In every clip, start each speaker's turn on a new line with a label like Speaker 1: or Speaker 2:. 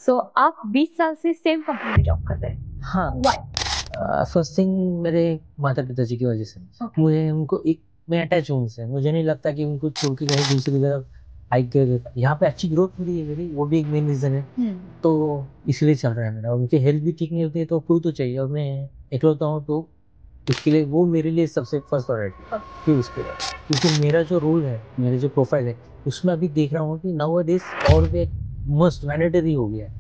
Speaker 1: सो आप 20 साल से सेम कंपनी में जॉब कर रहे हैं।
Speaker 2: हाँ।
Speaker 1: व्हाई?
Speaker 2: फर्स्ट थिंग मेरे माता पिताजी की वजह से
Speaker 1: Okay.
Speaker 2: मुझे उनको एक मैं अटैच हूँ उनसे। मुझे नहीं लगता कि उनको छोड़ के कहीं दूसरी तरफ हाइक कर देता। यहाँ पे अच्छी ग्रोथ मिली है मेरी, वो भी एक मेन रीज़न है। तो इसलिए चल रहा है मेरा। उनकी हेल्थ भी ठीक नहीं होती है तो कोई तो चाहिए, और मैं इकलौता हूँ तो उसके लिए वो मेरे लिए सबसे फर्स्ट प्रायोरिटी। फिर उसके बाद क्योंकि मेरा जो रोल है, मेरा जो प्रोफाइल है, उसमें अभी देख रहा हूँ कि नाउअडेज और भी मस्ट मैंडेटरी हो गया है।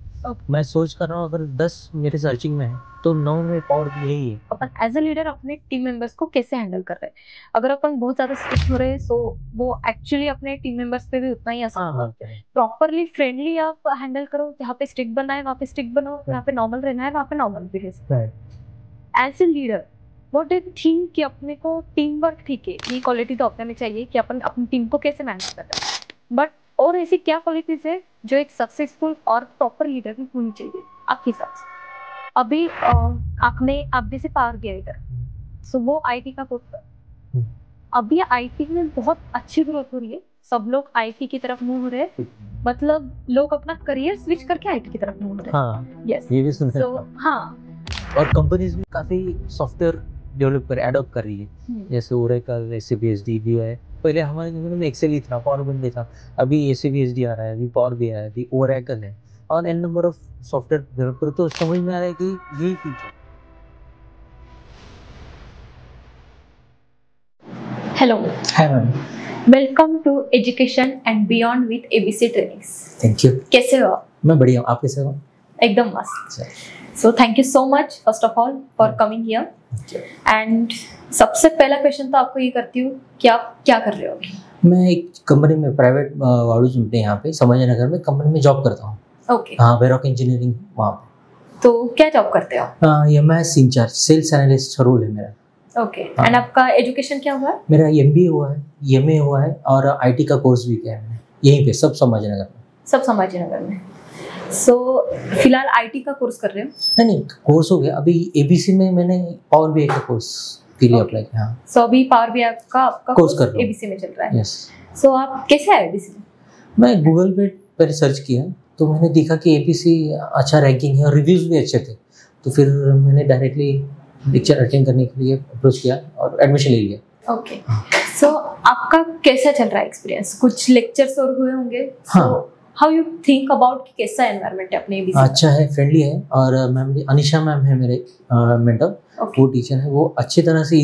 Speaker 2: मैं सोच कर रहा हूँ अगर 10 मेरे सर्चिंग में है तो 9 में और भी यही है।
Speaker 1: अपन एज अ लीडर अपने टीम मेंबर्स को कैसे हैंडल कर रहे हैं? अगर अपन बहुत ज्यादा स्ट्रिक्ट हो रहे हैं तो वो एक्चुअली अपने टीम मेंबर्स पे भी उतना ही असर होता है। प्रॉपरली फ्रेंडली आप हैंडल करो, जहाँ पे स्ट्रिक्ट बनना है वहाँ पे स्ट्रिक्ट बनो, जहाँ पे नॉर्मल रहना है वहाँ पे नॉर्मल भी रह सकते हैं। As a leader what do you think कि अपने को टीम वर्क, ठीक है ये क्वालिटी तो अपने में चाहिए कि अपन अपनी टीम को कैसे मैनेज कर रहे हैं, बट और ऐसी क्या क्वालिटीज है जो एक सक्सेसफुल और प्रॉपर लीडर में होनी चाहिए आपके हिसाब से? अभी आप जैसे पावर BI कर, सो वो IT का कोर्स कर, अभी IT में बहुत अच्छी ग्रोथ हो रही है, सब लोग IT की तरफ मूव हो रहे हैं, मतलब लोग अपना करियर स्विच करके IT की तरफ मूव हो रहे हैं।
Speaker 2: हाँ,
Speaker 1: यस,
Speaker 2: ये भी सुना है।
Speaker 1: हाँ,
Speaker 2: और कंपनीज भी काफी सॉफ्टवेयर डेवलप एडॉप्ट कर रही है, जैसे ओरेकल, SAP भी है। पहले हमारे कंपनी में एक्सेल ही था, पावर BI था। अभी SAP आ रहा है, अभी पावर BI है, अभी ओरेकल है और N number of software developer. तो समझ में आ रहा है कि यही future.
Speaker 1: Hello,
Speaker 2: hi ma'am.
Speaker 1: Welcome to education and beyond with ABC trainings.
Speaker 2: Thank you.
Speaker 1: कैसे हो आप?
Speaker 2: मैं बढ़िया हूँ, आप कैसे हो?
Speaker 1: एकदम मस्त। So thank you so much first of all for coming here. And सबसे पहला क्वेश्चन तो आपको ये करती हूँ कि आप क्या कर रहे हो अभी?
Speaker 2: मैं एक कंपनी में, प्राइवेट वाड़ूज में, यहाँ पे समझ नगर में कंपनी में जॉब करता हूँ।
Speaker 1: ओके।
Speaker 2: हाँ, वेरॉक इंजीनियरिंग वहाँ पे।
Speaker 1: तो क्या जॉब करते हो?
Speaker 2: ये मैं इंचार्ज सेल्स एनालिस्ट रोल है मेरा।
Speaker 1: ओके। एंड आपका एजुकेशन क्या हुआ है?
Speaker 2: मेरा MBA हुआ है, MA हुआ है और IT का कोर्स भी किया है मैंने यहीं पे, सब संभाजीनगर में।
Speaker 1: सब संभाजीनगर में। सो फिलहाल IT का कोर्स कर रहे हो?
Speaker 2: नहीं, कोर्स हो गया। अभी ABC में मैंने पावर BI का कोर्स के लिए अप्लाई किया। हाँ,
Speaker 1: सो अभी पावर BI का आपका
Speaker 2: कोर्स कर रहा हूँ।
Speaker 1: ABC में चल रहा है।
Speaker 2: यस।
Speaker 1: सो आप कैसे आए ABC में?
Speaker 2: मैं गूगल पे पर सर्च किया तो मैंने देखा कि ABC अच्छा रैंकिंग है और रिव्यूज भी अच्छे थे, तो फिर मैंने डायरेक्टली लेक्चर अटेंड करने के लिए अप्रोच किया और एडमिशन ले लिया।
Speaker 1: ओके। सो आपका कैसा चल रहा है एक्सपीरियंस? कुछ लेक्चर्स और हुए होंगे।
Speaker 2: हाँ।
Speaker 1: हाउ यू थिंक अबाउट कि कैसा एनवायरनमेंट है अपने ABC?
Speaker 2: अच्छा है, फ्रेंडली है। और मैम अनिशा मैम है मेरे मेंटर। वो टीचर है, वो अच्छी तरह से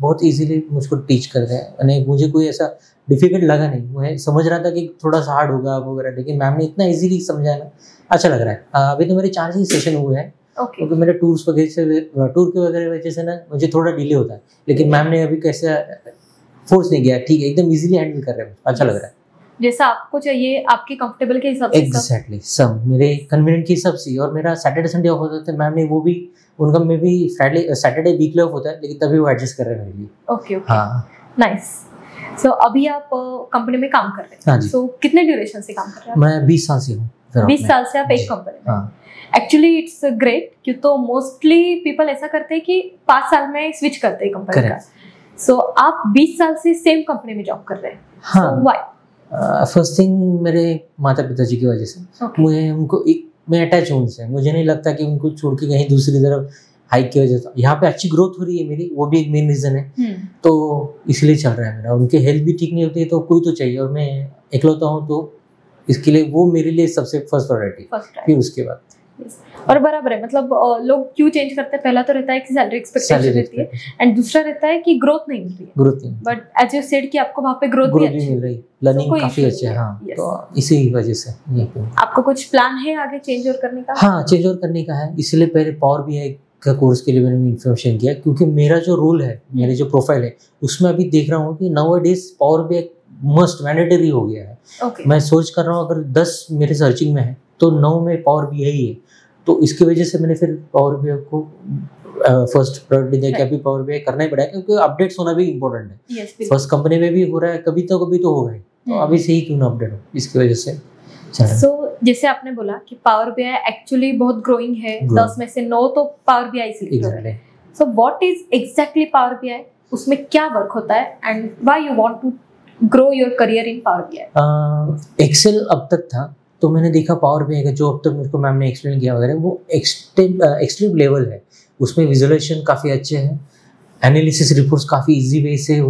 Speaker 2: बहुत इजीली मुझको टीच करते हैं। यानी मुझे कोई ऐसा डिफिकल्ट लगा नहीं। मैं समझ रहा था कि थोड़ा सा हार्ड होगा वगैरह, लेकिन मैम ने इतना इजीली समझाया ना, अच्छा लग रहा है। अभी तो मेरे 4 ही सेशन हुए हैं। क्योंकि मेरे टूर के वगैरह से ना मुझे थोड़ा डिले होता है, लेकिन मैम ने अभी कैसे फोर्स नहीं किया, ठीक है, एकदम इजीली हैंडल कर रहे हैं, अच्छा लग रहा है।
Speaker 1: जैसा आपको चाहिए, आपके कंफर्टेबल के हिसाब से।
Speaker 2: एग्जैक्टली, सब मेरे कन्वीनियंट के हिसाब से। और मेरा सैटरडे संडे ऑफ होता है, मैम ने वो भी, उनका में भी फ्राइडे सैटरडे वीकली ऑफ होता है, लेकिन तभी वो एडजस्ट कर रहे हैं मेरे लिए।
Speaker 1: ओके ओके,
Speaker 2: हाँ,
Speaker 1: नाइस। सो अभी आप कंपनी में काम कर रहे हैं।
Speaker 2: हाँ जी।
Speaker 1: सो कितने ड्यूरेशन से काम कर रहे हैं?
Speaker 2: मैं 20 साल से हूँ।
Speaker 1: 20 साल से आप एक कंपनी में?
Speaker 2: हाँ।
Speaker 1: एक्चुअली इट्स ग्रेट, क्यों तो मोस्टली पीपल ऐसा करते हैं कि 5 साल में स्विच करते हैं कंपनी का। सो आप 20 साल से सेम कंपनी में जॉब कर रहे हैं।
Speaker 2: हाँ।
Speaker 1: व्हाई?
Speaker 2: फर्स्ट थिंग मेरे माता पिताजी की वजह से। मुझे उनको एक मैं अटैच हूँ उनसे। मुझे नहीं लगता कि उनको छोड़ के कहीं दूसरी तरफ हाइक की वजह से। यहाँ पे अच्छी ग्रोथ हो रही है मेरी, वो भी एक मेन रीज़न है। तो इसलिए चल रहा है मेरा। उनकी हेल्थ भी ठीक नहीं होती है तो कोई तो चाहिए, और मैं इकलौता हूँ तो इसके लिए वो मेरे लिए सबसे फर्स्ट प्रायोरिटी। फिर उसके बाद
Speaker 1: और बराबर है, मतलब लोग क्यों चेंज करते हैं? पहला तो रहता है कि सैलरी एक्सपेक्टेशन रहती है, एंड दूसरा रहता है कि ग्रोथ नहीं मिल रही है।
Speaker 2: ग्रोथ नहीं,
Speaker 1: बट एज यू सेड कि आपको वहाँ पे ग्रोथ भी
Speaker 2: मिल रही, लर्निंग काफी अच्छी है। हाँ, तो इसी वजह से
Speaker 1: आपको कुछ प्लान है आगे चेंज और करने का?
Speaker 2: हाँ, चेंज और करने का है। इसलिए पहले पावर BI का कोर्स के लिए मैंने इन्फॉर्मेशन किया, क्योंकि मेरा जो रोल है, मेरे जो प्रोफाइल है, उसमें अभी देख रहा हूँ कि nowadays power BI must mandatory हो गया है। मैं सोच कर रहा हूँ अगर 10 मेरे सर्चिंग में है तो 9 में पावर BI ही है। तो इसकी वजह से मैंने फिर पावर BI को फर्स्ट प्रायोरिटी दिया कि अभी पावर BI करना ही पड़ेगा, क्योंकि अपडेट्स होना भी इम्पोर्टेंट है। फर्स्ट कंपनी में भी हो रहा है, कभी तो होगा ही, तो अभी से ही क्यों ना अपडेट हो, इसकी वजह से।
Speaker 1: सो जैसे आपने बोला कि पावर BI एक्चुअली बहुत ग्रोइंग है, 10 में से 9 तो पावर BI सिलेक्ट हो रहा है। So what is exactly power BI? उसमें क्या वर्क होता है and why you want to grow your career in power BI?
Speaker 2: Excel अब तक था, तो मैंने देखा पावर BI का जो अब तक मुझको मैम ने एक्सप्लेन किया वगैरह वो एक्सट्रीम लेवल है, उसमें विजुअलाइजेशन काफ़ी अच्छे हैं, एनालिसिस रिपोर्ट्स काफ़ी इजी वे से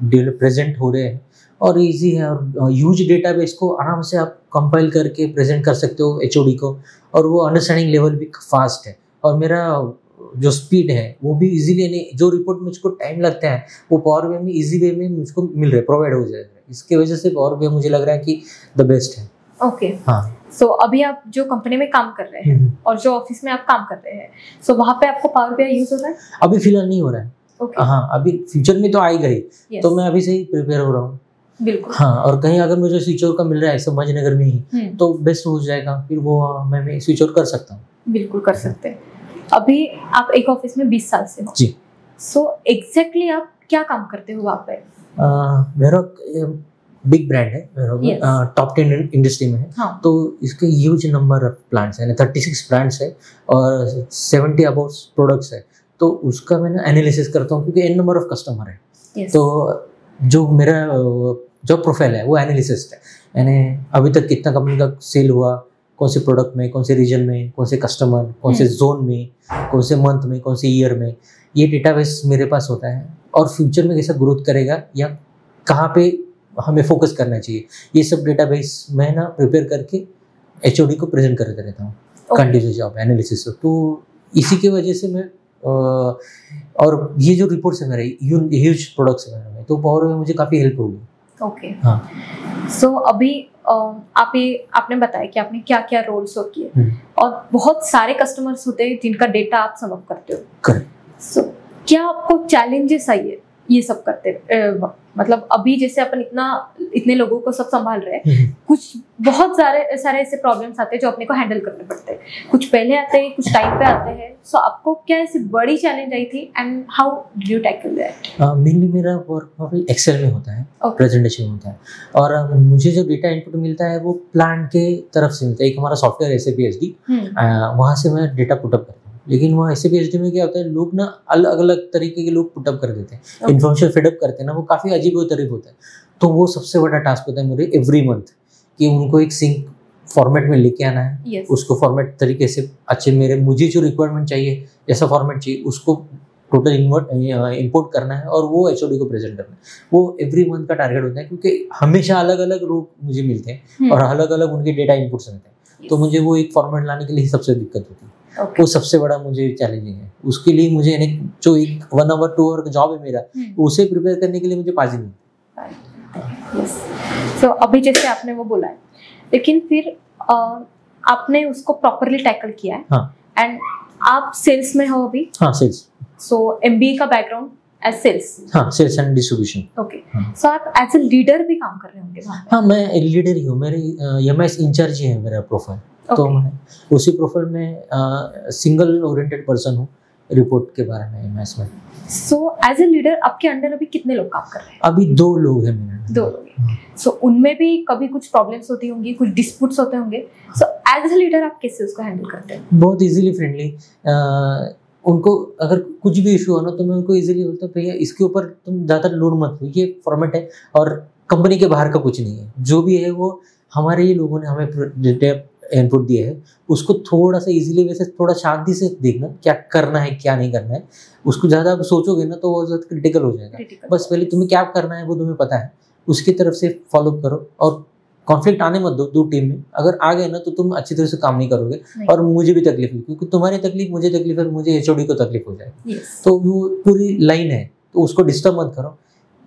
Speaker 2: प्रेजेंट हो रहे हैं और इजी है, और ह्यूज डेटाबेस को आराम से आप कंपाइल करके प्रेजेंट कर सकते हो HOD को, और वो अंडरस्टैंडिंग लेवल भी फास्ट है, और मेरा जो स्पीड है वो भी इजीली, यानी जो रिपोर्ट मुझको टाइम लगता है वो पावर BI में इजी वे में मुझको मिल रहा है, प्रोवाइड हो जाएगा। इसकी वजह से पावर BI मुझे लग रहा है कि द बेस्ट है।
Speaker 1: ओके
Speaker 2: हाँ।
Speaker 1: सो अभी आप जो कंपनी में काम कर रहे हैं और जो ऑफिस में आप काम कर रहे हैं, सो वहाँ पे आपको पावर BI यूज हो रहा है?
Speaker 2: अभी फिलहाल नहीं हो रहा है। हाँ, अभी फ्यूचर में तो आएगा ही, तो मैं अभी से ही प्रिपेयर हो रहा हूँ।
Speaker 1: बिल्कुल।
Speaker 2: हाँ, और कहीं अगर मुझे स्विच का मिल रहा है समाजनगर में ही तो बेस्ट हो जाएगा, फिर वो मैं स्विच कर सकता हूँ।
Speaker 1: बिल्कुल कर सकते हैं। अभी आप एक ऑफिस में 20 साल से हो
Speaker 2: जी।
Speaker 1: सो एग्जैक्टली आप क्या काम करते हो वहाँ पे?
Speaker 2: मेरा बिग ब्रांड है, टॉप 10 इंडस्ट्री में है।
Speaker 1: हाँ।
Speaker 2: तो इसके ह्यूज नंबर ऑफ प्लांट्स है, 36 ब्रांड्स है और 70 अबाउट प्रोडक्ट्स है, तो उसका मैं एनालिसिस करता हूँ क्योंकि n नंबर ऑफ कस्टमर है।
Speaker 1: yes.
Speaker 2: तो जो मेरा जॉब प्रोफाइल है वो एनालिसिस्ट है, यानी अभी तक कितना कंपनी का सेल हुआ, कौन से प्रोडक्ट में, कौन से रीजन में, कौन से कस्टमर, कौन से जोन में, कौन से मंथ में, कौन से ईयर में, ये डेटाबेस मेरे पास होता है। और फ्यूचर में कैसा ग्रोथ करेगा या कहाँ पे हमें फोकस करना चाहिए, ये सब डेटाबेस मैं ना प्रिपेयर करके HOD को प्रेजेंट करते रहता हूँ। Continuous job analysis. तो इसी की वजह से मैं और ये जो रिपोर्ट्स है मेरे ह्यूज प्रोडक्ट्स है मेरे, तो पावर में मुझे काफ़ी हेल्प होगी।
Speaker 1: ओके।
Speaker 2: हाँ।
Speaker 1: सो अभी आपने बताया कि आपने क्या क्या रोल्स वर्क किए और बहुत सारे कस्टमर्स होते हैं जिनका डेटा आप समझ करते हो।
Speaker 2: करेक्ट।
Speaker 1: सो क्या आपको चैलेंजेस आई है ये सब करते मतलब अभी जैसे अपन इतने लोगों को सब संभाल रहे हैं, कुछ बहुत सारे ऐसे प्रॉब्लम्स आते हैं जो अपने को हैंडल करने पड़ते हैं, कुछ पहले आते हैं, कुछ टाइम पे आते हैं। सो आपको क्या ऐसी बड़ी चैलेंज आई थी and how did you tackle that?
Speaker 2: Mainly मेरा वर्क एक्सेल में होता है, प्रेजेंटेशन होता है, और मुझे जो डेटा इनपुट मिलता है वो प्लांट के तरफ से मिलता है। एक हमारा सॉफ्टवेयर SAP SD, वहाँ से मैं डेटा पुटअप करता हूँ। लेकिन वहाँ SAP SD में क्या होता है, लोग ना अलग अलग तरीके के लोग पुटअप कर देते हैं, इन्फॉर्मेशन फीडअप करते हैं ना, वो काफ़ी अजीब और तरीब होता है। तो वो सबसे बड़ा टास्क होता है मेरे एवरी मंथ कि उनको एक सिंक फॉर्मेट में लेके आना है।
Speaker 1: yes.
Speaker 2: उसको फॉर्मेट तरीके से अच्छे मुझे जो रिक्वायरमेंट चाहिए, जैसा फॉर्मेट चाहिए, उसको टोटल इंपोर्ट करना है और वो HOD को प्रेजेंट करना है। वो एवरी मंथ का टारगेट होता है क्योंकि हमेशा अलग अलग लोग मुझे मिलते हैं और अलग अलग उनके डेटा इनपुट्स रहते हैं। तो मुझे वो एक फॉर्मेट लाने के लिए सबसे दिक्कत होती है। वो सबसे बड़ा मुझे चैलेंजिंग है। उसके लिए मुझे जो एक 1 आवर 2 आवर का जॉब है मेरा, उसे प्रिपेयर करने के लिए मुझे 5 दिन।
Speaker 1: सो अभी जैसे आपने वो बोला है, लेकिन फिर आपने उसको प्रॉपरली टैकल किया है।
Speaker 2: हाँ।
Speaker 1: एंड आप सेल्स में हो अभी?
Speaker 2: हाँ, सेल्स।
Speaker 1: सो MBA का बैकग्राउंड एज सेल्स?
Speaker 2: हाँ, सेल्स एंड डिस्ट्रीब्यूशन।
Speaker 1: ओके। सो आप एज ए लीडर भी काम कर रहे होंगे वहाँ पे?
Speaker 2: हाँ, मैं लीडर ही हूँ। मेरी MS इंचार्ज ही है मेरा प्रोफाइल। तो मैं उसी प्रोफाइल में सिंगल ओरिएंटेड पर्सन हूँ रिपोर्ट के बारे में MS में।
Speaker 1: सो एज ए लीडर आपके अंडर अभी कितने लोग काम कर रहे हैं?
Speaker 2: अभी 2 लोग हैं मेरे।
Speaker 1: 2 लोग हैं। सो उनमें भी कभी कुछ प्रॉब्लम्स होती होंगी, कुछ डिस्प्यूट्स होते होंगे। सो एज ए लीडर आप कैसे उसको हैंडल करते हैं?
Speaker 2: बहुत इजीली, फ्रेंडली। उनको अगर कुछ भी इशू हो ना तो मैं उनको इजीली बोलता हूँ, भैया इसके ऊपर तुम ज़्यादा लोड मत लो, ये फॉर्मेट है और कंपनी के बाहर का कुछ नहीं है। जो भी है वो हमारे ही लोगों ने हमें डेटा इनपुट दिया है, उसको थोड़ा सा इजीली वैसे थोड़ा शांति से देखना, क्या करना है क्या नहीं करना है। उसको ज़्यादा आप सोचोगे ना तो वो ज़्यादा क्रिटिकल हो जाएगा। बस पहले तुम्हें क्या करना है वो तुम्हें पता है, उसकी तरफ से फॉलो करो और कॉन्फ्लिक्ट आने मत दो टीम में। अगर आ गए ना तो तुम अच्छी तरह से काम नहीं करोगे और मुझे भी तकलीफ है, क्योंकि तुम्हारी तकलीफ मुझे तकलीफ है, मुझे HOD को तकलीफ हो जाएगी। तो वो पूरी लाइन है, तो उसको डिस्टर्ब मत करो,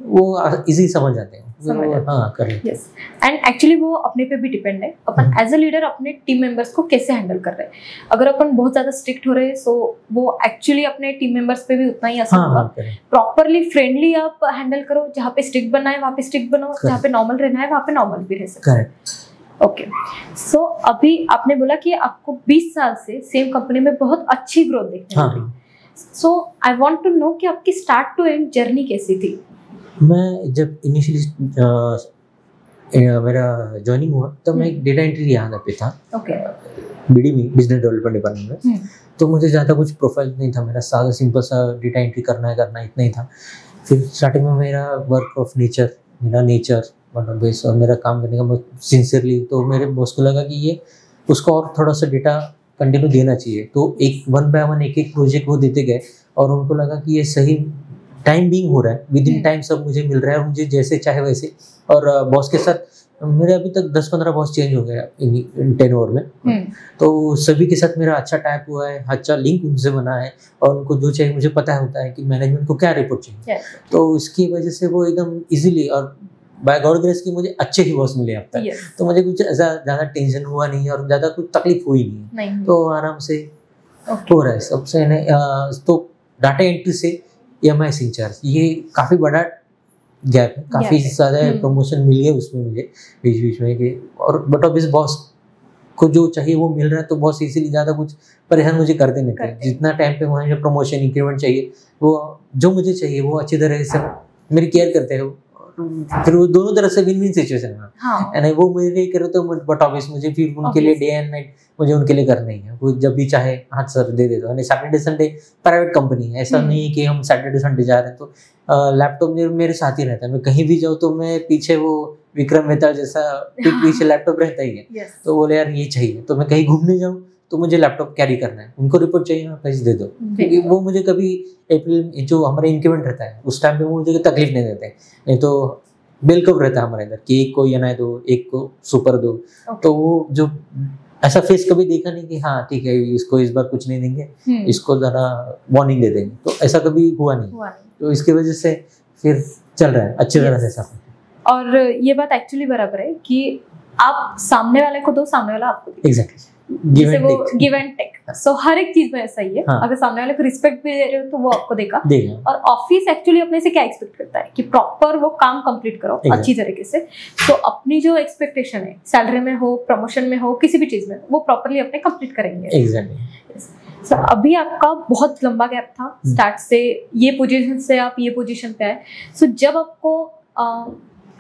Speaker 2: वो इजी समझ जाते हैं। हाँ, करें।
Speaker 1: यस। एंड एक्चुअली वो अपने पे भी डिपेंड है, अपन एज अ लीडर अपने टीम मेंबर्स को कैसे हैंडल कर रहे हैं। अगर अपन बहुत ज्यादा स्ट्रिक्ट हो रहे हैं सो वो एक्चुअली अपने टीम मेंबर्स पे भी उतना ही असर होगा। प्रॉपरली फ्रेंडली आप हैंडल करो, जहाँ पे स्ट्रिक्ट बनना है वहाँ पे स्ट्रिक्ट बनो, जहाँ पे नॉर्मल रहना है वहाँ पे नॉर्मल भी रह सकते हैं। ओके। सो अभी आपने बोला कि आपको 20 साल से सेम कंपनी में बहुत अच्छी ग्रोथ देखने मिल रही। सो आई वांट टू नो कि आपकी स्टार्ट टू एंड जर्नी कैसी थी?
Speaker 2: मैं जब इनिशियली मेरा ज्वाइनिंग हुआ तब मैं एक डेटा एंट्री यहाँ पे था। BD में, बिजनेस डेवलपमेंट डिपार्टमेंट में। तो मुझे ज़्यादा कुछ प्रोफाइल नहीं था, मेरा सादा सिंपल सा डेटा एंट्री करना इतना ही था। फिर स्टार्टिंग में मेरा वर्क ऑफ नेचर, मेरा नेचर मतलब बेस और मेरा काम करने का सिंसियरली, तो मेरे बॉस को लगा कि ये उसको और थोड़ा सा डेटा कंटिन्यू देना चाहिए। तो एक 1 बाय 1 एक प्रोजेक्ट वो देते गए और उनको लगा कि ये सही टाइम बीइंग हो रहा है, विद इन टाइम सब मुझे मिल रहा है, मुझे जैसे चाहे वैसे। और बॉस के साथ मेरे अभी तक 10-15 बॉस चेंज हो गया इन 10 ओवर में। तो सभी के साथ मेरा अच्छा टाइप हुआ है, अच्छा लिंक उनसे बना है और उनको जो चाहिए मुझे पता होता है कि मैनेजमेंट को क्या रिपोर्ट चाहिए। तो इसकी वजह से वो एकदम इजीली और बाय गॉड ग्रेस की मुझे अच्छे ही बॉस मिले अब तक। तो मुझे कुछ ऐसा ज़्यादा टेंशन हुआ नहीं और ज़्यादा कुछ तकलीफ हुई नहीं, तो आराम से हो रहा है सबसे। तो डाटा एंट्री से EMI इंचार्ज, ये काफ़ी बड़ा गैप है, काफ़ी ज़्यादा प्रमोशन मिल गया उसमें मुझे बीच बीच में कि, और बट अब इस बॉस को जो चाहिए वो मिल रहा है, तो बॉस इसीलिए ज़्यादा कुछ परेशान मुझे करते नहीं थे। जितना टाइम पे मुझे प्रमोशन इंक्रीमेंट चाहिए, वो जो मुझे चाहिए वो अच्छी तरह से मेरी केयर करते हैं। फिर वो दोनों तरफ से विन विन सिचुएशन है, नहीं वो मेरे लिए करे तो बट ऑब्वियस मुझे फिर उनके लिए डे एंड नाइट मुझे उनके लिए करना ही है। वो जब भी चाहे हाथ सर दे देता है। सैटरडे संडे प्राइवेट कंपनी है, ऐसा नहीं है कि हम सैटरडे संडे जा रहे हैं तो लैपटॉप मेरे साथ ही रहता है। मैं कहीं भी जाऊँ तो मैं पीछे वो विक्रम मेहता जैसा पीछे लैपटॉप रहता ही है। तो बोले यार ये चाहिए, तो मैं कहीं घूमने जाऊँ तो मुझे लैपटॉप कैरी करना है, उनको रिपोर्ट चाहिए पैसे दे दो, क्योंकि वो मुझे कभी अप्रैल जो हमारा इंक्रीमेंट रहता है उस टाइम पे वो मुझे तकलीफ नहीं देते। नहीं तो बिल कब रहता है हमारे अंदर कि एक को EMI दो, एक को सुपर दो। तो वो जो ऐसा फेस कभी देखा नहीं कि हाँ ठीक है इसको इस बार कुछ नहीं देंगे, इसको ज़रा वार्निंग दे देंगे, तो ऐसा कभी हुआ नहीं। तो इसकी वजह से फिर चल रहा है अच्छी तरह से सब।
Speaker 1: और ये बात एक्चुअली बराबर है कि आप सामने वाले को दो, सामने वाला आपको दे।
Speaker 2: Exactly,
Speaker 1: give and take. So हर एक चीज में ऐसा ही है। अगर सामने वाले को रिस्पेक्ट भी दे रहे हो तो वो आपको देगा। और ऑफिस एक्चुअली अपने से क्या एक्सपेक्ट करता है कि प्रॉपर वो काम कंप्लीट करो अच्छी तरीके से। तो अपनी जो एक्सपेक्टेशन है सैलरी में हो, प्रमोशन में हो, किसी भी चीज में, वो प्रॉपरली अपने कंप्लीट करेंगे।
Speaker 2: एग्जैक्टली।
Speaker 1: सो अभी आपका बहुत लंबा गैप था स्टार्ट से, ये पोजीशन से आप ये पोजीशन पे आए। सो जब आपको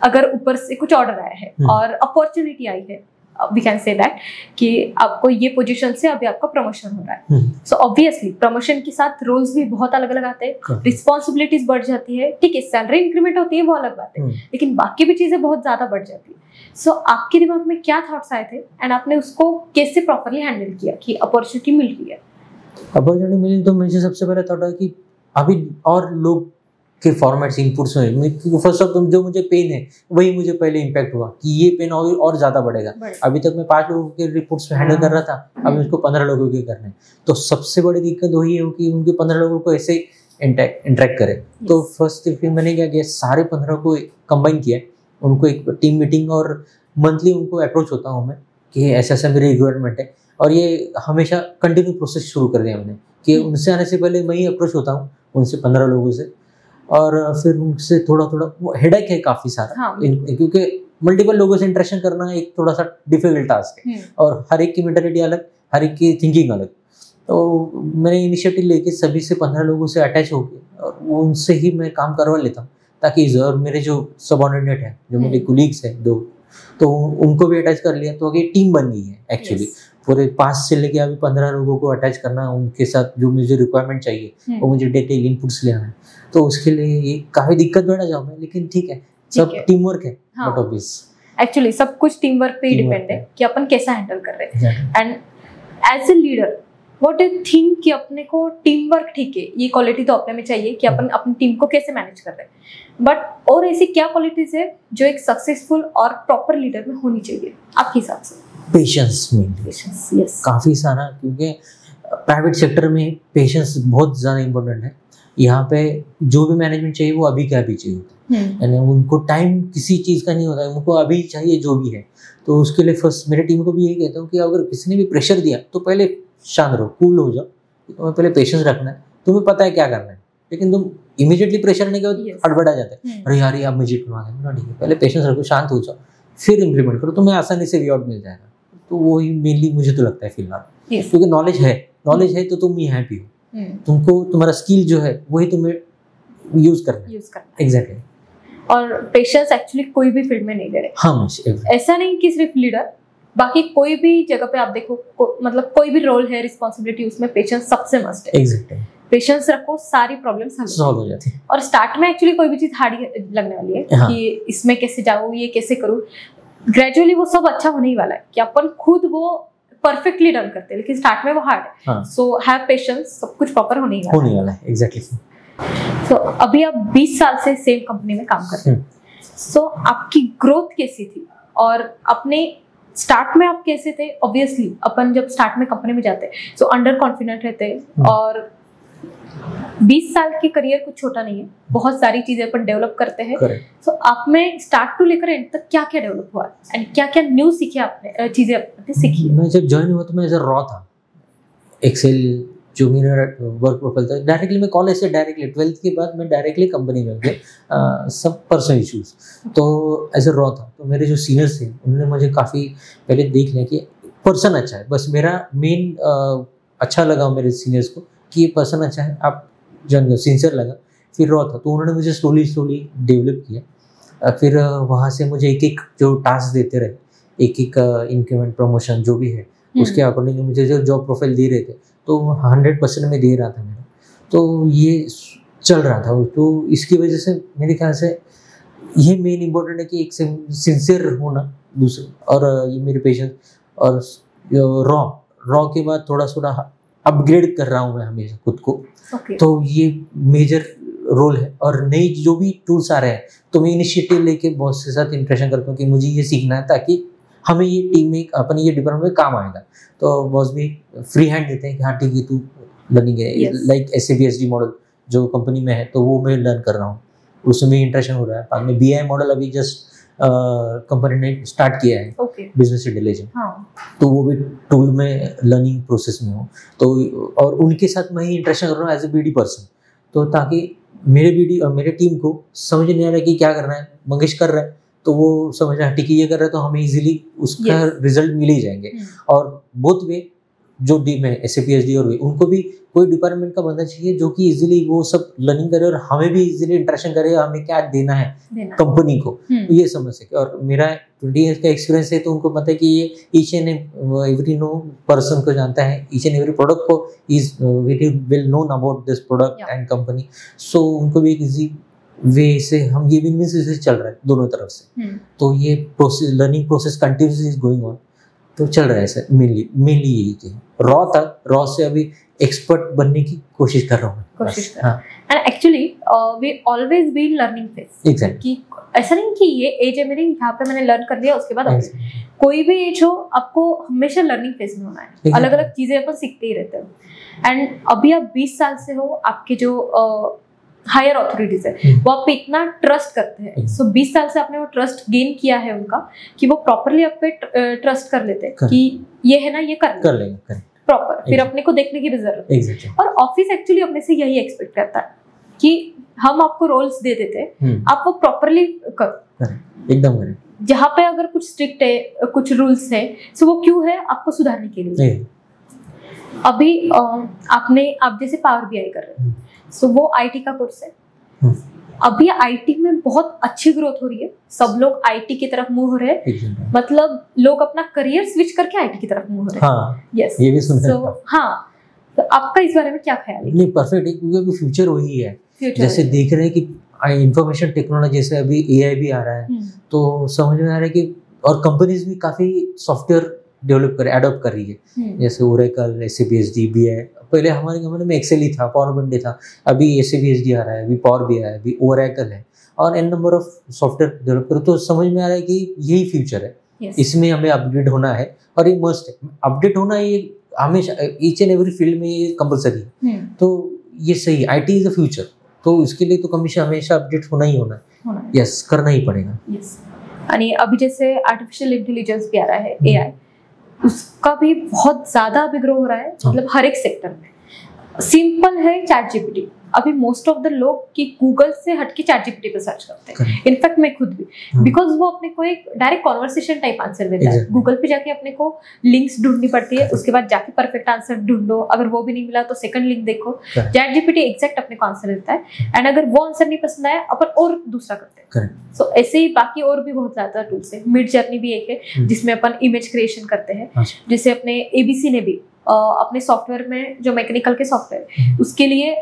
Speaker 1: अगर ऊपर से कुछ ऑर्डर आया है और अपॉर्चुनिटी आई है, we can say that कि आपको ये पोजीशन से अभी आपका प्रमोशन हो रहा है। सो ऑब्वियसली प्रमोशन के साथ रोल्स भी बहुत अलग अलग आते हैं, रिस्पॉन्सिबिलिटीज बढ़ जाती है। ठीक है, सैलरी इंक्रीमेंट होती है वो अलग बात है, लेकिन बाकी भी चीजें बहुत ज्यादा बढ़ जाती है। सो आपके दिमाग में क्या थॉट्स आए थे एंड आपने उसको कैसे प्रॉपरली हैंडल किया कि अपॉर्चुनिटी मिल रही है?
Speaker 2: अपॉर्चुनिटी मिली तो मुझे सबसे पहले थॉट है कि अभी और लोग के फॉर्मेट्स इनपुट्स में फर्स्ट ऑफ जो मुझे पेन है वही मुझे पहले इम्पैक्ट हुआ कि ये पेन और ज़्यादा बढ़ेगा। अभी तक मैं 5 लोगों के रिपोर्ट्स में हैंडल कर रहा था, अभी उसको 15 लोगों के करने। तो सबसे बड़ी दिक्कत वही है कि उनके 15 लोगों को ऐसे इंटरेक्ट करे। तो फर्स्ट फिर मैंने क्या किया, सारे 15 को कंबाइन किया, उनको एक टीम मीटिंग और मंथली उनको अप्रोच होता हूँ मैं कि ऐसा ऐसा मेरी रिक्वायरमेंट है। और ये हमेशा कंटिन्यू प्रोसेस शुरू कर दिया मैंने कि उनसे आने से पहले मैं ही अप्रोच होता हूँ उनसे 15 लोगों से, और फिर उनसे थोड़ा थोड़ा वो हेडेक है काफ़ी सारा। क्योंकि मल्टीपल लोगों से इंटरेक्शन करना एक थोड़ा सा डिफिकल्ट टास्क है और हर एक की मेंटालिटी अलग, हर एक की थिंकिंग अलग। तो मैंने इनिशिएटिव लेके सभी से 15 लोगों से अटैच होकर और उनसे ही मैं काम करवा लेता हूँ, ताकि और मेरे जो सबऑर्डिनेट है, जो मेरे कुलीग्स हैं 2, तो उनको भी अटैच कर लिया। तो आगे टीम बन गई है एक्चुअली। पूरे 5 से लेके अभी 15 लोगों को अटैच करना, उनके साथ जो मुझे रिक्वायरमेंट चाहिए वो मुझे डिटेल इनपुट्स लेना है। तो उसके लिए ये काफ़ी दिक्कत बढ़ा जाऊँ मैं, लेकिन ठीक है, सब टीम वर्क है। बट ऑब्वियस
Speaker 1: एक्चुअली सब कुछ टीम वर्क पे ही डिपेंड है कि अपन कैसा हैंडल कर रहे हैं। And as a leader what you think कि अपने को टीम वर्क, ठीक है ये क्वालिटी तो अपने में चाहिए कि अपन अपनी टीम को कैसे मैनेज कर रहे हैं, बट और ऐसी क्या क्वालिटीज है जो एक सक्सेसफुल और प्रॉपर लीडर में होनी चाहिए आपके हिसाब से?
Speaker 2: पेशेंस मेनली, यस, काफ़ी सारा, क्योंकि प्राइवेट सेक्टर में पेशेंस बहुत ज़्यादा इंपॉर्टेंट है। यहाँ पे जो भी मैनेजमेंट चाहिए वो अभी का अभी चाहिए, यानी उनको टाइम किसी चीज़ का नहीं होता है, उनको अभी चाहिए जो भी है। तो उसके लिए फर्स्ट मेरे टीम को भी यही कहता हूँ कि अगर किसी ने भी प्रेशर दिया तो पहले शांत रहो, कूल हो जाओ, तुम्हें पहले पेशेंस रखना है, तुम्हें पता है क्या करना है। लेकिन तुम इमीडिएटली प्रेशर नहीं करो, हड़बड़ा जाता है, अरे यार ये अब मुझे करवा देना, ठीक है पहले पेशेंस रखो, शांत हो जाओ, फिर इम्प्लीमेंट करो, तुम्हें आसानी से रिवॉर्ड मिल जाएगा। तो वही मेनली मुझे तो लगता है फिलहाल, क्योंकि नॉलेज है तो तुम ही हैप्पी हो, तुमको तुम्हारा स्किल जो है वही तुम्हें यूज करना है। एग्जैक्टली।
Speaker 1: और पेशेंस एक्चुअली कोई भी फील्ड में नहीं दे रहे।
Speaker 2: हाँ,
Speaker 1: ऐसा नहीं कि सिर्फ लीडर, बाकी कोई भी जगह पे आप देखो मतलब कोई भी रोल है, रिस्पॉन्सिबिलिटी, उसमें पेशेंस सबसे मस्ट है।
Speaker 2: एग्जैक्टली।
Speaker 1: पेशेंस रखो, सारी प्रॉब्लम्स
Speaker 2: सॉल्व हो जाती है।
Speaker 1: और स्टार्ट में एक्चुअली कोई भी चीज हार्ड लगने वाली है कि इसमें कैसे जाऊँ, ये कैसे करूँ, ग्रेजुअली वो सब अच्छा होने ही वाला है कि अपन खुद वो परफेक्टली डन करते हैं, लेकिन स्टार्ट में वो हार्ड है। सो हैव पेशेंस, सब कुछ प्रॉपर होने ही वाला है।
Speaker 2: एग्जैक्टली।
Speaker 1: सो अभी आप 20 साल से सेम कंपनी में काम कर रहे हैं, सो आपकी ग्रोथ कैसी थी और अपने स्टार्ट में आप कैसे थे? ऑब्वियसली अपन जब स्टार्ट में कंपनी में जाते हैं सो अंडर कॉन्फिडेंट रहते हैं, और 20 साल की करियर कुछ छोटा नहीं है, बहुत सारी चीजें अपन डेवलप करते हैं। सो आप में स्टार्ट टू लेकर एंड तक क्या क्या डेवलप हुआ एंड क्या क्या न्यू सीखे आपने, चीजें आपने सीखी?
Speaker 2: मैं जब ज्वाइन हुआ तो मैं एज रॉ था। एक्सेल जो मेरा वर्क प्रोफाइल था, डायरेक्टली मैं कॉलेज से डायरेक्टली 12th के बाद मैं डायरेक्टली कंपनी में गया, सब पर्सनल इश्यूज, तो एज ए रॉ था। तो मेरे जो सीनियर्स थे उन्होंने मुझे काफ़ी पहले देख लिया कि पर्सन अच्छा है, बस मेरा मेन अच्छा लगा मेरे सीनियर्स को कि ये पर्सन अच्छा है, आप जन सिंसियर लगा। फिर रॉ था तो उन्होंने मुझे स्लोली डेवलप किया। फिर वहाँ से मुझे एक एक जो टास्क देते रहे, एक एक इंक्रीमेंट प्रमोशन जो भी है उसके अकॉर्डिंग मुझे जो जॉब प्रोफाइल दे रहे थे तो 100% में दे रहा था मेरा, तो ये चल रहा था। तो इसकी वजह से मेरे ख्याल से ये मेन इम्पोर्टेंट है कि एक सिंसियर होना दूसरे, और ये मेरे पेशेंस, और रॉ के बाद थोड़ा अपग्रेड कर रहा हूँ मैं हमेशा खुद को। तो ये मेजर रोल है। और नई जो भी टूल्स आ रहे हैं तो मैं इनिशिएटिव लेके बॉस के साथ इंटरेक्शन करता हूँ कि मुझे ये सीखना है ताकि हमें ये टीम में अपने ये डिपार्टमेंट में काम आएगा। तो बॉस भी फ्री हैंड देते हैं कि हाँ ठीक है तू लर्निंग है, लाइक SABSD मॉडल जो कंपनी में है तो वो मैं लर्न कर रहा हूँ, उसमें इंटरेक्शन हो रहा है। बाद में BI मॉडल अभी जस्ट कंपनी ने स्टार्ट किया है, बिजनेस इंटेलिजेंस। तो वो भी टूल में लर्निंग प्रोसेस में हो, तो और उनके साथ मैं ही इंटरेक्शन कर रहा हूँ एज ए BD पर्सन, तो ताकि मेरे टीम को समझ नहीं आ रहा है कि क्या करना है। मंगेश कर रहा है तो वो समझ रहा है ठीक है ये कर रहा है तो हमें इजीली उसका रिजल्ट मिल ही जाएंगे। और बोथ वे जो टीम है SAPSD और वे, उनको भी कोई डिपार्टमेंट का बंदा चाहिए जो कि इजीली वो सब लर्निंग करे और हमें भी इजीली इंटरेक्शन करे, हमें क्या देना है कंपनी को, तो ये समझ सके। और मेरा 20 ईयर्स का एक्सपीरियंस है तो उनको पता है कि ये each and every no person को जानता है, ईच एंड एवरी प्रोडक्ट को is will known about this product and company. So उनको भी एक इजी वे से हम ये विन-विन से चल रहा है दोनों तरफ से। तो ये process, learning process continuously is going on, तो चल रहा है सर। मेनली यही थी। रॉ से अभी एक्सपर्ट बनने की कोशिश कर रहा हूँ।
Speaker 1: And actually we always been learning phase. Exactly, ऐसा नहीं कि ये एज है मेरी यहाँ पे मैंने लर्न कर लिया उसके बाद कोई भी एज हो आपको हमेशा लर्निंग फेज में होना है। अलग अलग चीजें अपन सीखते ही रहते हैं। एंड अभी आप 20 साल से हो, आपके जो हायर ऑथोरिटीज है वो आप पे इतना ट्रस्ट करते हैं। सो 20 साल से आपने वो ट्रस्ट गेन किया है उनका कि वो प्रॉपरली आप पे ट्रस्ट कर लेते हैं कि ये है ना, ये कर लेंगे प्रॉपर, फिर अपने को देखने की भी जरूरत है। और ऑफिस एक्चुअली अपने से यही एक्सपेक्ट करता है कि हम आपको रोल्स दे देते हैं, आप वो प्रॉपरली करो,
Speaker 2: एकदम करें।
Speaker 1: जहाँ पे अगर कुछ स्ट्रिक्ट है, कुछ रूल्स है, सो वो क्यों है? आपको सुधारने के लिए। अभी आप जैसे पावर BI कर रहे हैं, सो वो IT का कोर्स है। अभी IT में बहुत अच्छी ग्रोथ हो रही है, सब लोग IT की तरफ मूव हो रहे हैं, मतलब लोग अपना करियर स्विच करके IT की तरफ मूव हो रहे हैं। यस, ये भी सुना है। हाँ, तो आपका इस बारे में क्या ख्याल है?
Speaker 2: नहीं, परफेक्ट है, क्योंकि फ्यूचर वही है। जैसे देख रहे हैं कि इंफॉर्मेशन टेक्नोलॉजी से अभी AI भी आ रहा है, तो समझ में आ रहा है कि और कंपनीज भी काफी सॉफ्टवेयर डेवलप अडॉप्ट कर रही है, जैसे ओरेकल, SAPSD, BI। पहले हमारे कंपनी में एक्सेल ही था, पावर BI था, अभी SAPSD आ रहा है, अभी पावर BI है, अभी ओरेकल है, और N number of software develop करो। तो समझ में आ रहा है कि यही फ्यूचर है। इसमें हमें अपडेट होना है, और ये मस्ट है, अपडेट होना ये हमेशा ईच एंड एवरी फील्ड में ये कंपलसरी है। तो ये सही, IT इज द फ्यूचर, तो इसके लिए तो हमेशा अपडेट होना ही होना है। यस, करना ही पड़ेगा।
Speaker 1: आणि अभी जैसे आर्टिफिशियल इंटेलिजेंस भी आ रहा है, AI, उसका भी बहुत ज्यादा अभी ग्रो हो रहा है, मतलब हर एक सेक्टर में। सिंपल है ChatGPT, अभी मोस्ट ऑफ द लोग कि गूगल से हटके ChatGPT पे सर्च करते हैं। इनफैक्ट मैं खुद भी, बिकॉज वो अपने को एक डायरेक्ट कॉन्वर्सेशन टाइप आंसर देता है। गूगल पे जाके अपने को लिंक्स ढूंढनी पड़ती है, उसके बाद जाके परफेक्ट आंसर ढूंढो, अगर वो भी नहीं मिला तो सेकंड लिंक देखो। ChatGPT एग्जैक्ट अपने को आंसर देता है, एंड अगर वो आंसर नहीं पसंद आया अपन और दूसरा करते हैं। सो ऐसे ही बाकी और भी बहुत ज्यादा टूल्स है। मिड जर्नी भी एक है जिसमें अपन इमेज क्रिएशन करते हैं, जैसे अपने ABC ने भी अपने सॉफ्टवेयर में जो मैकेनिकल के सॉफ्टवेयर उसके लिए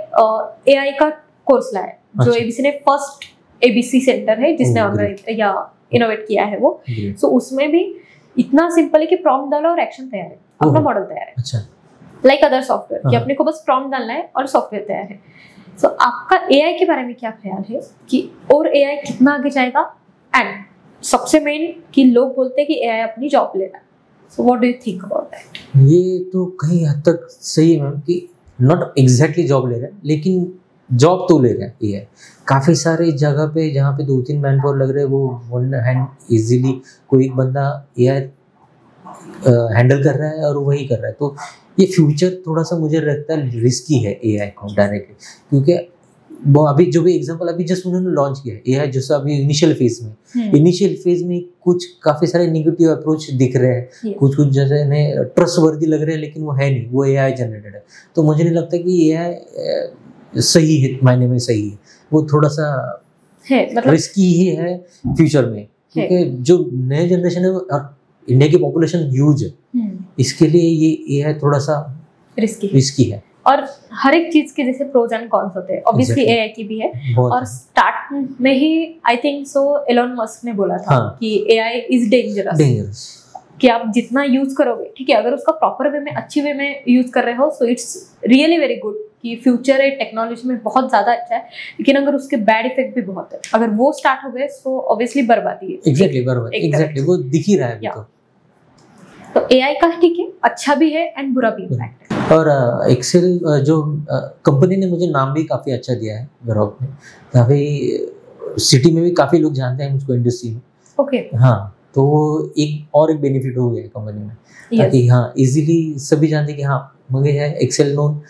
Speaker 1: AI का कोर्स लाया है, जो ABC ने फर्स्ट ABC सेंटर है जिसने या इनोवेट किया है वो। सो उसमें भी इतना सिंपल है कि प्रॉम्प्ट डालो और एक्शन तैयार है, अपना मॉडल तैयार है।
Speaker 2: अच्छा,
Speaker 1: लाइक अदर सॉफ्टवेयर कि अपने को बस प्रॉम्प्ट डालना है और सॉफ्टवेयर तैयार है। सो आपका AI के बारे में क्या ख्याल है कि और AI कितना आगे जाएगा? एंड सबसे मेन कि लोग बोलते हैं कि AI अपनी जॉब ले रहा है, so what do you think about that?
Speaker 2: ये तो कहीं हद तक सही है मैम कि नॉट एग्जैक्टली जॉब ले रहा है, लेकिन जॉब तो ले रहा है ये। काफ़ी सारी जगह पे जहाँ पे 2-3 मैन पावर लग रहे हैं वो वन हैंड इजीली कोई एक बंदा AI हैंडल कर रहा है और वही कर रहा है। तो ये फ्यूचर थोड़ा सा मुझे लगता है रिस्की है AI को डायरेक्टली, क्योंकि वो अभी जो भी एग्जांपल अभी जस्ट उन्होंने लॉन्च किया है AI, जैसे अभी इनिशियल फेज में कुछ काफ़ी सारे नेगेटिव अप्रोच दिख रहे हैं, कुछ जैसे इन्हें ट्रस्टवर्दी लग रहे हैं, लेकिन वो है नहीं, वो AI जनरेटेड है। तो मुझे नहीं लगता कि AI सही है, मायने में सही है, वो थोड़ा सा
Speaker 1: है मतलब
Speaker 2: रिस्की ही है फ्यूचर में, क्योंकि जो नए जनरेशन है, इंडिया की पॉपुलेशन ह्यूज है, इसके लिए ये AI थोड़ा सा रिस्की है।
Speaker 1: और हर एक चीज के जैसे प्रोज एंड कॉन्स होते हैं, ऑब्वियसली AI की भी है। और स्टार्ट में ही I think so Elon Musk ने बोला था कि AI इज डेंजरस, कि आप जितना यूज करोगे, ठीक है, अगर उसका प्रॉपर वे में, अच्छी वे में यूज कर रहे हो, so it's really very good, कि फ्यूचर है टेक्नोलॉजी में बहुत ज्यादा अच्छा है। लेकिन अगर उसके बैड इफेक्ट भी बहुत है, अगर वो स्टार्ट हो गए सो ऑब्वियसली बर्बादी है।
Speaker 2: एग्जैक्टली वो दिख ही रहा है।
Speaker 1: तो AI का ठीक है, अच्छा भी है एंड बुरा भी इम्पैक्ट है।
Speaker 2: और एक्सेल जो कंपनी ने मुझे नाम भी काफ़ी अच्छा दिया है ग्रुप में, काफ़ी सिटी में भी काफ़ी लोग जानते हैं मुझको इंडस्ट्री में।
Speaker 1: ओके
Speaker 2: हाँ, तो वो एक बेनिफिट हो गया कंपनी में, ताकि हाँ इजीली सभी जानते कि हाँ मुझे है Excel known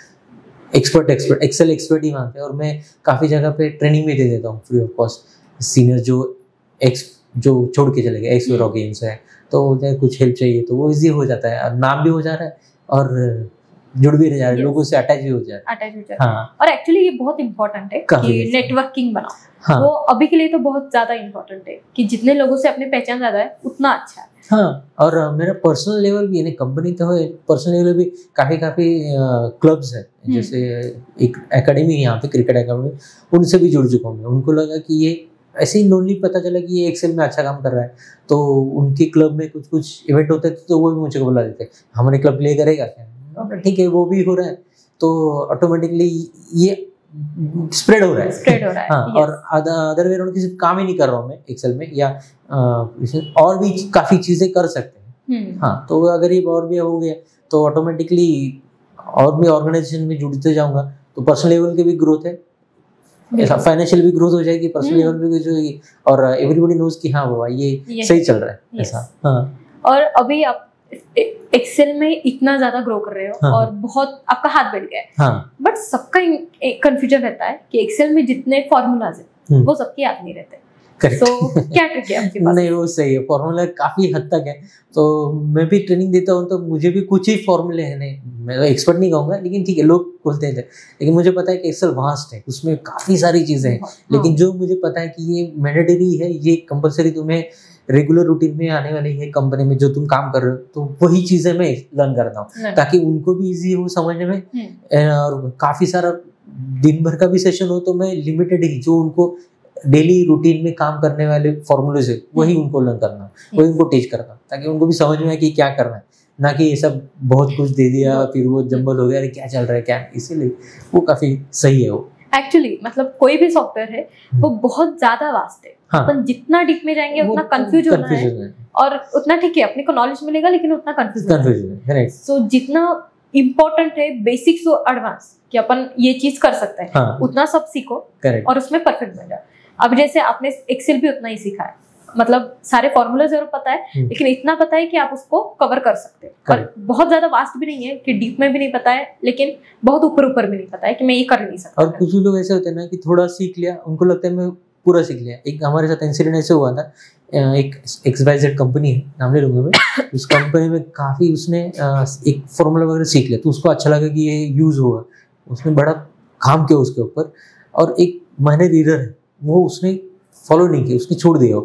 Speaker 2: expert Excel expert ही मानते हैं। और मैं काफ़ी जगह पे ट्रेनिंग भी दे देता हूँ फ्री ऑफ कॉस्ट। सीनियर जो छोड़ के चले गए, एक्स यूरोपियंस है, तो कुछ हेल्प चाहिए तो वो इजी हो जाता है, नाम भी हो जा रहा है और जुड़ भी रह जा रहे हैं, लोगों से अटैच भी हो जा रहे हैं। हाँ।
Speaker 1: और एक्चुअली ये बहुत इंपॉर्टेंट है कि नेटवर्किंग बनाओ।
Speaker 2: हाँ।
Speaker 1: वो अभी के लिए तो बहुत ज्यादा इंपॉर्टेंट है कि जितने लोगों से अपनी पहचान ज्यादा है उतना अच्छा है।
Speaker 2: हाँ, और मेरा पर्सनल लेवल भी, यानी कंपनी तो है, पर्सनल लेवल भी काफ़ी क्लब्स है, जैसे एक एकेडमी है यहाँ पे, क्रिकेट एकेडमी, उनसे भी जुड़ चुका हूँ मैं। उनको लगा कि ये ऐसे ही नॉर्मली पता चला कि ये एक्सेल में अच्छा काम कर रहा है, तो उनके क्लब में कुछ इवेंट होते थे तो वो भी मुझे बुला देते, हमारे क्लब प्ले करेगा क्या? ठीक है, वो भी हो रहा है, तो ऑटोमेटिकली ये स्प्रेड हो रहा है। हाँ, और अदर वे किसी काम ही नहीं कर रहा हूँ मैं एक्सेल में, या और भी काफ़ी चीज़ें कर सकते हैं। हाँ, तो अगर ये और भी हो गया तो ऑटोमेटिकली और भी ऑर्गेनाइजेशन में जुड़ते जाऊँगा, तो पर्सनल लेवल की भी ग्रोथ है, फाइनेंशियल भी ग्रोथ हो जाएगी, पर्सनल लेवल भी ग्रोथ होगी, और एवरीबॉडी नोज कि हाँ बाबा ये सही चल रहा है ऐसा। हाँ,
Speaker 1: और अभी आप एक्सेल में इतना ज्यादा ग्रो कर रहे हो। हाँ। और बहुत आपका हाथ बैठ गया है।
Speaker 2: हाँ।
Speaker 1: बट सबका कंफ्यूजन रहता है कि एक्सेल में जितने फॉर्मूलाज है वो सबके याद नहीं रहते।
Speaker 2: करेक्ट।
Speaker 1: तो क्या ट्रिक है आपके पास?
Speaker 2: नहीं, वो सही है, फॉर्मूला काफी हद तक है। तो मैं भी ट्रेनिंग देता हूँ तो मुझे भी कुछ ही फॉर्मूले हैं, नहीं मैं तो एक्सपर्ट नहीं कहूँगा, लेकिन ठीक है लोग बोलते हैं, लेकिन मुझे पता है कि एक्सेल वास्ट है, उसमें काफी सारी चीजें हैं। लेकिन जो मुझे पता है कि ये मैंडेटरी है, ये कंपलसरी तुम्हें रेगुलर रूटीन में आने वाली है कंपनी में, जो तुम काम कर रहे हो, तो वही चीजें मैं लर्न करता हूँ ताकि उनको भी इजी हो समझने में। और काफी सारा दिन भर का भी सेशन हो तो मैं लिमिटेड ही जो उनको डेली रूटीन में काम करने वाले फॉर्मूलेज है वही उनको लर्न करना, वही उनको टीच करना, ताकि उनको भी समझ में आए कि क्या करना है, ना कि ये सब बहुत कुछ दे दिया फिर वो जंबल हो गया, अरे क्या चल रहा है क्या। इसीलिए वो काफी सही है। वो
Speaker 1: एक्चुअली मतलब कोई भी सॉफ्टवेयर है वो बहुत ज्यादा वास्ट है।
Speaker 2: हाँ।
Speaker 1: अपन जितना डीप में जाएंगे उतना कंफ्यूज होना है, और उतना ठीक है अपने को नॉलेज मिलेगा लेकिन उतना कंफ्यूज है। सो जितना इम्पोर्टेंट है बेसिक्स और एडवांस कि अपन ये चीज कर सकते हैं, हाँ। उतना सब सीखो और उसमें परफेक्ट बन जाओ। अब जैसे आपने एक्सेल भी उतना ही सीखा है, मतलब सारे फॉर्मूला जरूर पता है लेकिन इतना पता है कि आप उसको कवर कर सकते हैं, और बहुत ज्यादा वास्ट भी नहीं है कि डीप में भी नहीं पता है लेकिन बहुत ऊपर भी नहीं पता है कि मैं ये कर नहीं सकता।
Speaker 2: और कुछ लोग ऐसे होते हैं ना कि थोड़ा सीख लिया, उनको लगता है मैं पूरा सीख लिया। एक हमारे साथ इंसिडेंट ऐसे हुआ था, एक XYZ कंपनी है, नाम ले लूंगा मैं, उस कंपनी में काफी उसने एक फॉर्मूला वगैरह सीख लिया, तो उसको अच्छा लगा कि ये यूज होगा, उसने बड़ा काम किया उसके ऊपर, और एक माइनर रीडर है वो उसने फॉलो नहीं किया, उसने छोड़ दिया,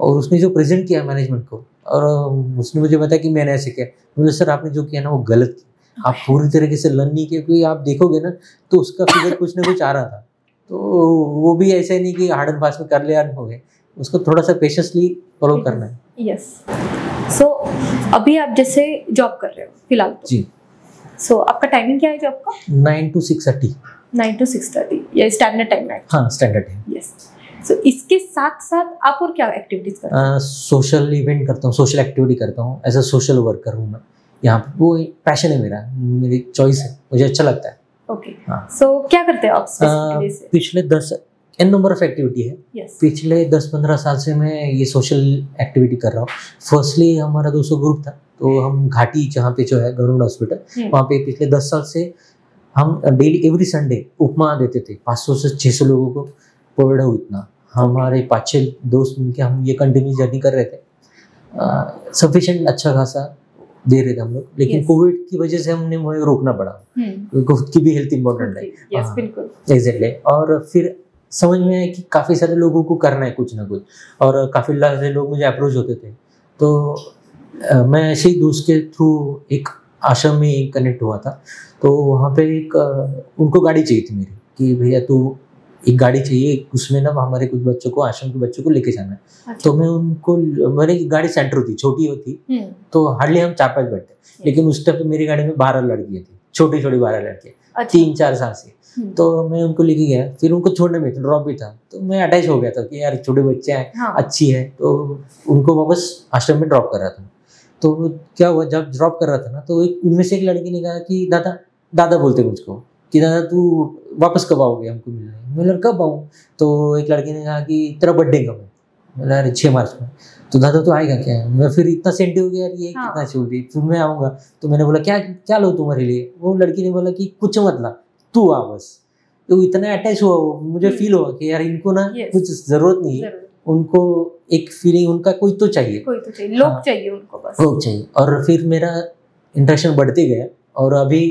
Speaker 2: और उसने जो प्रेजेंट किया मैनेजमेंट को, और उसने मुझे बताया कि मैंने ऐसे किया, मुझे सर आपने जो किया ना वो गलत किया, आप पूरी तरीके से लर्न नहीं किया, क्योंकि आप देखोगे ना तो उसका फिगर कुछ ना कुछ आ रहा था, तो वो भी ऐसे नहीं कि हार्ड एंड फास्ट में कर लिया हो गए, उसको थोड़ा सा पेशेंसली फॉलो करना है।
Speaker 1: यस। सो अभी आप जैसे जॉब कर रहे हो फिलहाल तो?
Speaker 2: जी।
Speaker 1: सो आपका टाइमिंग क्या है जॉब का?
Speaker 2: 9 to 6:30।
Speaker 1: 9 to 6:30 ये स्टैंडर्ड टाइम है?
Speaker 2: हाँ, स्टैंडर्ड टाइम।
Speaker 1: यस। सो इसके साथ साथ आप और क्या एक्टिविटीज करते हैं?
Speaker 2: सोशल इवेंट करता हूँ, सोशल एक्टिविटी करता हूँ, एज अ सोशल वर्कर हूँ मैं यहाँ पे। वो पैशन है मेरा, मेरी चॉइस है, मुझे अच्छा लगता है।
Speaker 1: ओके। सो क्या करते हो आप स्पेसिफिकली से?
Speaker 2: पिछले 10 एन नंबर ऑफ एक्टिविटी है।
Speaker 1: Yes.
Speaker 2: पिछले 10-15 साल से मैं ये सोशल एक्टिविटी कर रहा हूँ। फर्स्टली हमारा 200 ग्रुप था, तो हम घाटी जहाँ पे जो है गवर्नमेंट हॉस्पिटल, वहाँ पे पिछले 10 साल से हम डेली एवरी संडे उपमा देते थे 500 से 600 लोगों को कोविड हो इतना। हमारे 5-6 दोस्त मिलकर हम ये कंटिन्यू जर्नी कर रहे थे। सफिशिएंट अच्छा खासा दे रहे थे हम लोग, लेकिन कोविड की वजह से हमने वही रोकना पड़ा, क्योंकि खुद की भी हेल्थ इंपॉर्टेंट है।
Speaker 1: यस, बिल्कुल
Speaker 2: एग्जैक्टली। और फिर समझ में आया कि काफ़ी सारे लोगों को करना है कुछ ना कुछ, और काफ़ी सारे लोग मुझे अप्रोच होते थे, तो मैं ऐसे ही दोस्त के थ्रू एक आश्रम में कनेक्ट हुआ था। तो वहाँ पे एक उनको गाड़ी चाहिए थी मेरी, कि भैया तू एक गाड़ी चाहिए, उसमें ना हमारे कुछ बच्चों को, आश्रम के बच्चों को लेके जाना है। अच्छा। तो मैं उनको, मेरी गाड़ी सेंटर होती, छोटी होती, तो हार्डली हम 4-5 बैठते, लेकिन उस टाइम पे मेरी गाड़ी में 12 लड़कियाँ थी, छोटी छोटी 12 लड़कियाँ। अच्छा। 3-4 साल से। तो मैं उनको लेके गया, फिर उनको छोड़ने में ड्रॉप भी था, तो मैं अटैच हो गया था कि यार छोटे बच्चे हैं। हाँ। अच्छी है, तो उनको वापस आश्रम में ड्रॉप कर रहा था। तो क्या हुआ, जब ड्रॉप कर रहा था ना, तो उनमें से एक लड़की ने कहा कि दादा, दादा बोलते मुझको कि दादा तू वापस कब आओगे हमको मिलने? मैं लड़का कब आऊँ? तो एक लड़की ने कहा कि तेरा बर्थडे कब है? बोला अरे 6 मार्च में। तो दादा तो आएगा क्या? मैं फिर इतना सेंटी हो गया यार, ये कितना छोड़ दी, फिर मैं आऊँगा। तो मैंने बोला क्या क्या लो तुम्हारे लिए? वो लड़की ने बोला कि कुछ मत ला, तू आ बस। तो इतना अटैच हुआ वो, मुझे फील हुआ कि यार इनको ना कुछ जरूरत नहीं है, उनको एक फीलिंग, उनका कोई तो चाहिए, लोग चाहिए उनको, बस लोग चाहिए। और फिर मेरा इंटरेक्शन बढ़ते गया, और अभी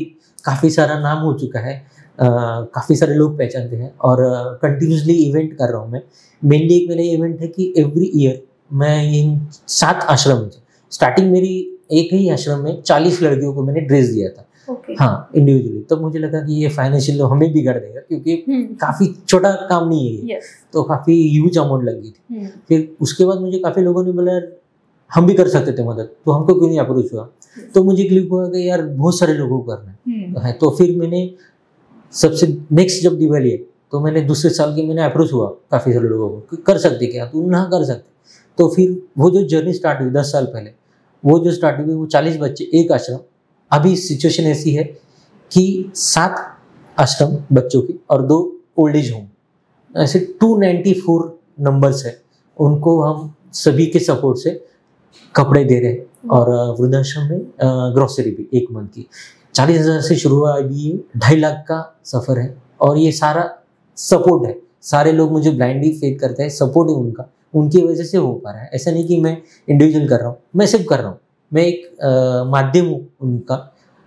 Speaker 2: काफ़ी सारा नाम हो चुका है, काफ़ी सारे लोग पहचानते हैं, और कंटिन्यूसली इवेंट कर रहा हूँ मैं। मेनली एक मेरा इवेंट है कि एवरी ईयर मैं इन 7 आश्रम में, स्टार्टिंग मेरी एक ही आश्रम में 40 लड़कियों को मैंने ड्रेस दिया था। Okay. हाँ, इंडिविजुअली। तो मुझे लगा कि ये फाइनेंशियल हमें बिगाड़ देगा, क्योंकि काफ़ी छोटा काम नहीं है ये। तो काफ़ी ह्यूज अमाउंट लगी थी। फिर उसके बाद मुझे काफ़ी लोगों ने बोला हम भी कर सकते थे मदद, तो हमको क्यों नहीं अप्रोच हुआ? तो मुझे क्लिक हुआ कि यार बहुत सारे लोगों को करना है। तो फिर मैंने सबसे नेक्स्ट जब दिवाली है, तो मैंने दूसरे साल की मैंने अप्रोच हुआ काफ़ी सारे लोगों को, कर सकते क्या? तो ना कर सकते। तो फिर वो जो जर्नी स्टार्ट हुई 10 साल पहले, वो जो स्टार्ट हुई, वो 40 बच्चे एक आश्रम। अभी सिचुएशन ऐसी है कि 7 आश्रम बच्चों की और 2 ओल्ड एज होम, ऐसे 294 नंबर्स है। उनको हम सभी के सपोर्ट से कपड़े दे रहे हैं, और वृद्धाश्रम में ग्रोसरी भी 1 मंथ की 40,000 से शुरू हुआ। अभी ये 2.5 लाख का सफ़र है, और ये सारा सपोर्ट है। सारे लोग मुझे ब्लाइंडली फेक करते हैं, सपोर्ट है उनका, उनकी वजह से हो पा रहा है। ऐसा नहीं कि मैं इंडिविजुअल कर रहा हूँ, मैं सिर्फ कर रहा हूँ, मैं एक माध्यम हूँ उनका।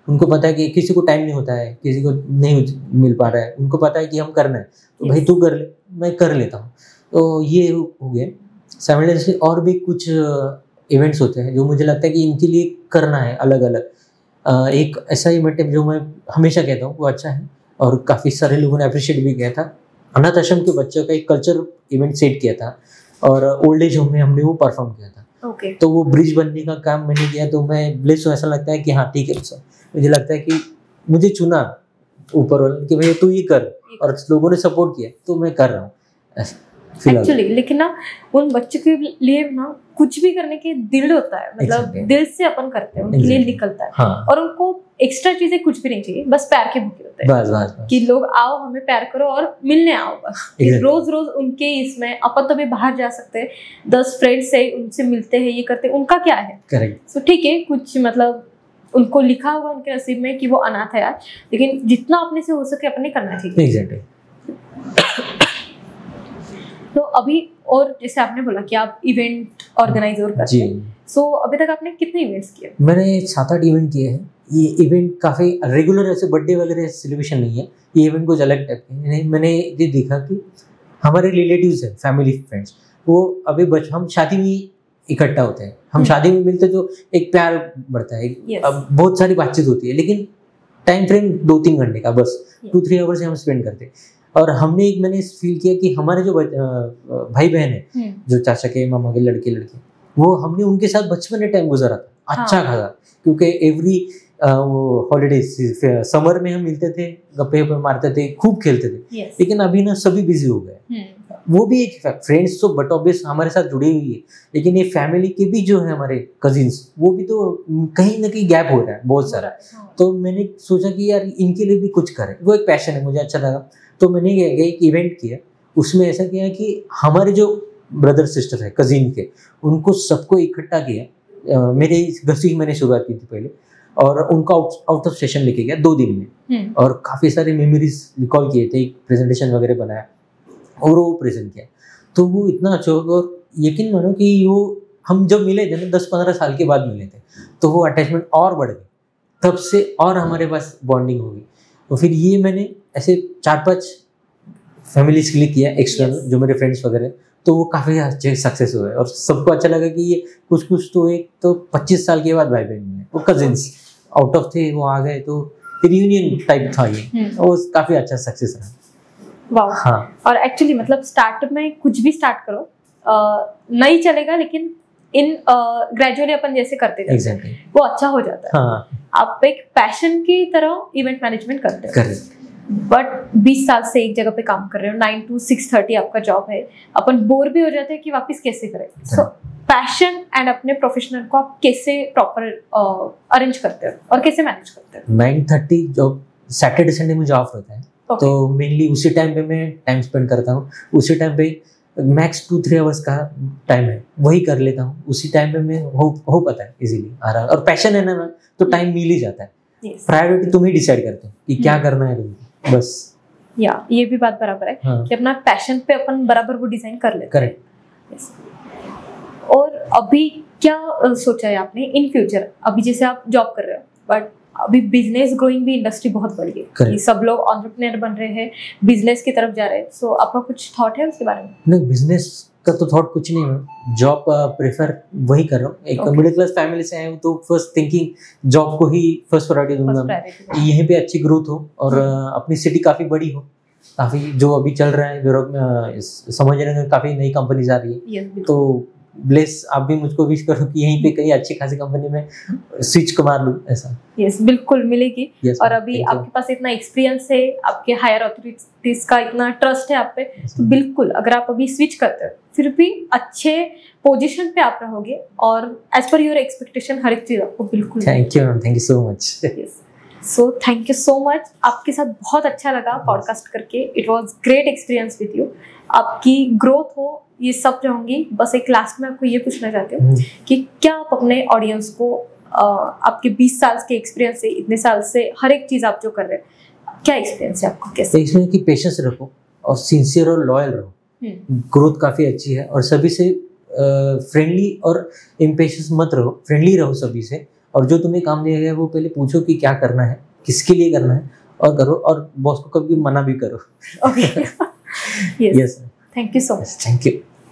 Speaker 2: उनको पता है कि किसी को टाइम नहीं होता है, किसी को नहीं मिल पा रहा है, उनको पता है कि हम करना है, तो भाई तू कर ले, मैं कर लेता हूँ। तो ये हो गया। साइमल्टेनियसली और भी कुछ इवेंट्स होते हैं जो मुझे लगता है कि इनके लिए करना है अलग अलग। एक ऐसा इवेंट है जो मैं हमेशा कहता हूँ वो अच्छा है, और काफ़ी सारे लोगों ने अप्रिशिएट भी किया था। अनाथ आश्रम के बच्चों का एक कल्चर इवेंट सेट किया था, और ओल्ड एज होम में हमने वो परफॉर्म किया था। Okay. तो वो ब्रिज बनने का काम मैंने किया, तो मैं ब्लेस हूँ। ऐसा लगता है कि हाँ ठीक है, मुझे लगता है कि मुझे चुना ऊपर वाले कि भैया तू ये कर, और लोगों ने सपोर्ट किया, तो मैं कर रहा हूँ
Speaker 1: एक्चुअली। लेकिन ना उन बच्चों के लिए ना कुछ भी करने के दिल होता है, मतलब दिल से अपन करते हैं, उनके लिए निकलता है। हाँ। और उनको एक्स्ट्रा चीजें कुछ भी नहीं चाहिए, बस प्यार के भूखे होते हैं। बस कि लोग आओ, हमें प्यार करो और मिलने आओ बस। रोज रोज उनके इसमें अपन तो भी बाहर जा सकते हैं, 10 फ्रेंड्स है उनसे मिलते हैं, ये करते हैं, उनका क्या है? करेक्ट। तो ठीक है, कुछ मतलब उनको लिखा होगा उनके नसीब में कि वो अनाथ है यार, लेकिन जितना अपने से हो सके अपने करना चाहिए। एग्जैक्टली। तो अभी, और जैसे आपने बोला कि आप इवेंट ऑर्गेनाइजर करते हैं, सो अभी तक आपने कितने इवेंट्स किए? मैंने 7-8 इवेंट किए हैं। ये इवेंट काफ़ी रेगुलर, ऐसे बर्थडे वगैरह सेलिब्रेशन नहीं है, ये इवेंट कुछ अलग टाइप के। मैंने ये देखा कि हमारे रिलेटिव्स हैं, फैमिली फ्रेंड्स, वो अभी हम शादी में इकट्ठा होते हैं, हम शादी में मिलते तो एक प्यार बढ़ता है, अब बहुत सारी बातचीत होती है, लेकिन
Speaker 2: टाइम फ्रेम 2-3 घंटे का बस, 2-3 आवर्स हम स्पेंड करते। और मैंने फील किया कि हमारे जो भाई बहन है, जो चाचा के मामा के लड़के, वो हमने उनके साथ बचपन में टाइम गुजारा था अच्छा खासा, क्योंकि एवरी वो हॉलीडेज समर में हम मिलते थे, गप्पे मारते थे, खूब खेलते थे। लेकिन अभी ना सभी बिजी हो गए। वो भी एक फ्रेंड्स तो बट ऑब्वियस हमारे साथ जुड़ी हुई है, लेकिन ये फैमिली के भी जो है हमारे कजिन्स, वो भी तो कहीं ना कहीं गैप हो रहा है बहुत सारा। तो मैंने सोचा कि यार इनके लिए भी कुछ करें, वो एक पैशन है, मुझे अच्छा लगा। तो मैंने एक इवेंट किया, उसमें ऐसा किया कि हमारे जो ब्रदर सिस्टर है कजिन के, उनको सबको इकट्ठा किया। मेरे घर से ही मैंने शुरुआत की थी पहले, और उनका आउट ऑफ स्टेशन लेके गया 2 दिन में, और काफ़ी सारे मेमोरीज रिकॉल किए थे, एक प्रेजेंटेशन वगैरह बनाया और वो प्रेजेंट किया। तो वो इतना अच्छा होगा, और यकीन मानो कि वो हम जब मिले थे ना 10-15 साल के बाद मिले थे, तो वो अटैचमेंट और बढ़ गई, तब से और हमारे पास बॉन्डिंग हो गई। तो फिर ये मैंने ऐसे 4-5 फैमिलीज के लिए किया एक्सटर्नल, जो मेरे फ्रेंड्स वगैरह, तो वो काफ़ी अच्छे सक्सेस हुए और सबको अच्छा लगा कि ये कुछ तो एक तो 25 साल के बाद भाई बहन में वो कजिन्स आउट ऑफ थे, वो आ गए, तो रियूनियन टाइप था ये, वो काफ़ी अच्छा सक्सेस रहा।
Speaker 1: वाह। हाँ। और एक्चुअली मतलब स्टार्ट में कुछ भी स्टार्ट करो नहीं चलेगा, लेकिन इन ग्रेजुअली अपन जैसे करते जाते हैं वो अच्छा हो जाता है। हाँ। आप एक पैशन की तरह इवेंट मैनेजमेंट करते हो, बट 20 साल से एक जगह पे काम कर रहे हो, 9 to 6:30 आपका जॉब है, अपन बोर भी हो जाते हैं कि वापस कैसे करें। सो पैशन एंड अपने प्रोफेशनल को आप कैसे प्रॉपर अरेंज करते हो और कैसे मैनेज करते हो? 9:30 जॉब, सैटरडे संडे मुझे ऑफ रहता है, तो मेनली उसी टाइम पे मैं टाइम स्पेंड करता हूँ। उसी टाइम पे मैक्स 2-3 आवर्स का टाइम है, वही कर लेता हूँ। उसी टाइम पे मैं हो पाता है इजीली आराम, और पैशन है ना तो टाइम मिल ही जाता है। प्रायोरिटी तुम ही डिसाइड करते हो कि क्या करना है तुमको, बस। या ये भी बात बराबर है। हाँ। कि अपना पैशन पे अपन बराबर वो डिजाइन कर लेते हैं। करेक्ट। और अभी क्या सोचा है आपने इन फ्यूचर? अभी जैसे आप जॉब कर रहे हो, बट अभी बिजनेस ग्रोइंग भी इंडस्ट्री बहुत बढ़ गई, सब लोग एंटरप्रेन्योर बन रहे हैं, बिजनेस की तरफ जा रहे हैं। सो आपका कुछ थॉट है उसके बारे में? नहीं, बिजनेस का तो थॉट कुछ नहीं है, जॉब प्रेफर वही कर रहा हूँ। एक मिडिल क्लास फैमिली से आया हूँ, तो फर्स्ट थिंकिंग जॉब को ही फर्स्ट प्रायोरिटी दूंगा, यहीं पे अच्छी ग्रोथ हो और अपनी सिटी काफी बड़ी हो। काफी जो अभी चल रहा है यूरोप में, समझ रहे हैं काफी नई कंपनीज आ रही है, तो ब्लेस आप भी मुझको विश करो कि यहीं पे कहीं अच्छी खासी कंपनी में स्विच मार लूं ऐसा। यस, बिल्कुल मिलेगी। और अभी आपके पास इतना एक्सपीरियंस है, आपके हायर अथॉरिटीज का इतना ट्रस्ट है आप पे, तो बिल्कुल अगर आप अभी स्विच करते हो फिर भी अच्छे पोजीशन पे आप रहोगे, और एज पर योर एक्सपेक्टेशन हर एक चीज आपको बिल्कुल। Thank you so much. Yes, so thank you so much. आपके साथ बहुत अच्छा लगा पॉडकास्ट करके, it was great experience with you. आपकी ग्रोथ हो, ये सब चाहूंगी। बस एक लास्ट में आपको ये पूछना चाहती हूँ कि क्या आप अपने ऑडियंस को आपके 20 साल के एक्सपीरियंस से, इतने साल से हर एक चीज आप जो कर रहे हैं, क्या एक्सपीरियंस है आपको? कैसे? इसमें कि पेशेंस रखो और सिंसियर और लॉयल रहो, ग्रोथ काफी अच्छी है। और सभी से फ्रेंडली और इम्पेशेंस मत रहो, फ्रेंडली रहो सभी से। और जो तुम्हें काम दिया गया है वो पहले पूछो कि क्या करना है, किसके लिए करना है, और करो। और बॉस को कभी मना भी करो। Yes, thank you so much. Thank you.